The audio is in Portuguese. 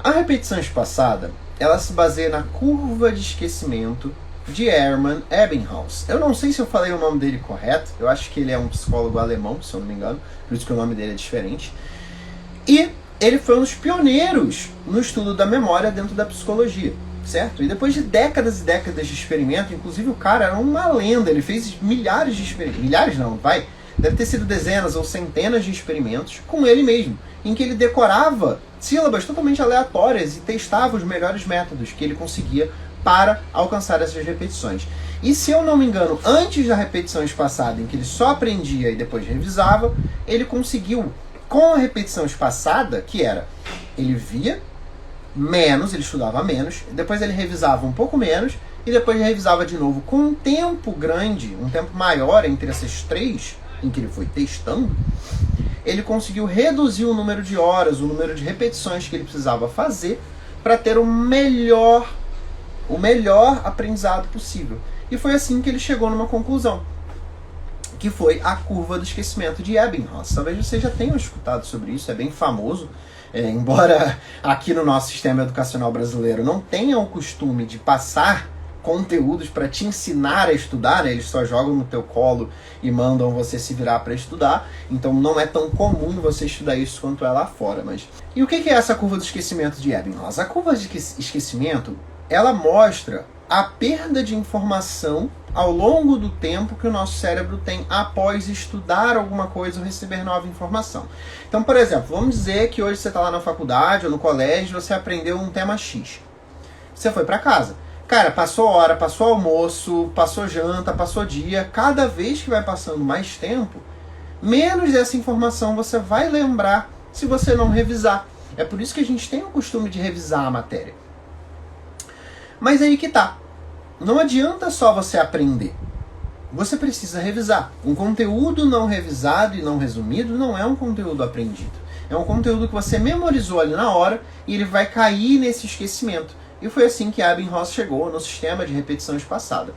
A repetição espaçada, ela se baseia na curva de esquecimento de Hermann Ebbinghaus. Eu não sei se eu falei o nome dele correto, eu acho que ele é um psicólogo alemão, se eu não me engano, por isso que o nome dele é diferente. E ele foi um dos pioneiros no estudo da memória dentro da psicologia, certo? E depois de décadas e décadas de experimento, inclusive o cara era uma lenda, ele fez milhares de experimentos, milhares não, vai, deve ter sido dezenas ou centenas de experimentos com ele mesmo, em que ele decorava sílabas totalmente aleatórias e testava os melhores métodos que ele conseguia para alcançar essas repetições. E se eu não me engano, antes da repetição espaçada, em que ele só aprendia e depois revisava, ele conseguiu, com a repetição espaçada, que era, ele via menos, ele estudava menos, depois ele revisava um pouco menos, e depois ele revisava de novo com um tempo grande, um tempo maior entre essas três, em que ele foi testando, ele conseguiu reduzir o número de horas, o número de repetições que ele precisava fazer para ter o melhor aprendizado possível. E foi assim que ele chegou numa conclusão, que foi a curva do esquecimento de Ebbinghaus. Talvez você já tenha escutado sobre isso, é bem famoso, embora aqui no nosso sistema educacional brasileiro não tenha o costume de passar conteúdos para te ensinar a estudar, né? Eles só jogam no teu colo e mandam você se virar para estudar, então não é tão comum você estudar isso quanto é lá fora. Mas... E o que é essa curva do esquecimento de Ebbinghaus? A curva de esquecimento, ela mostra a perda de informação ao longo do tempo que o nosso cérebro tem após estudar alguma coisa ou receber nova informação. Então, por exemplo, vamos dizer que hoje você está lá na faculdade ou no colégio, você aprendeu um tema X. Você foi para casa. Cara, passou hora, passou almoço, passou janta, passou dia. Cada vez que vai passando mais tempo, menos dessa informação você vai lembrar se você não revisar. É por isso que a gente tem o costume de revisar a matéria. Mas aí que tá. Não adianta só você aprender. Você precisa revisar. Um conteúdo não revisado e não resumido não é um conteúdo aprendido. É um conteúdo que você memorizou ali na hora e ele vai cair nesse esquecimento. E foi assim que Ebbinghaus chegou no sistema de repetição espaçada.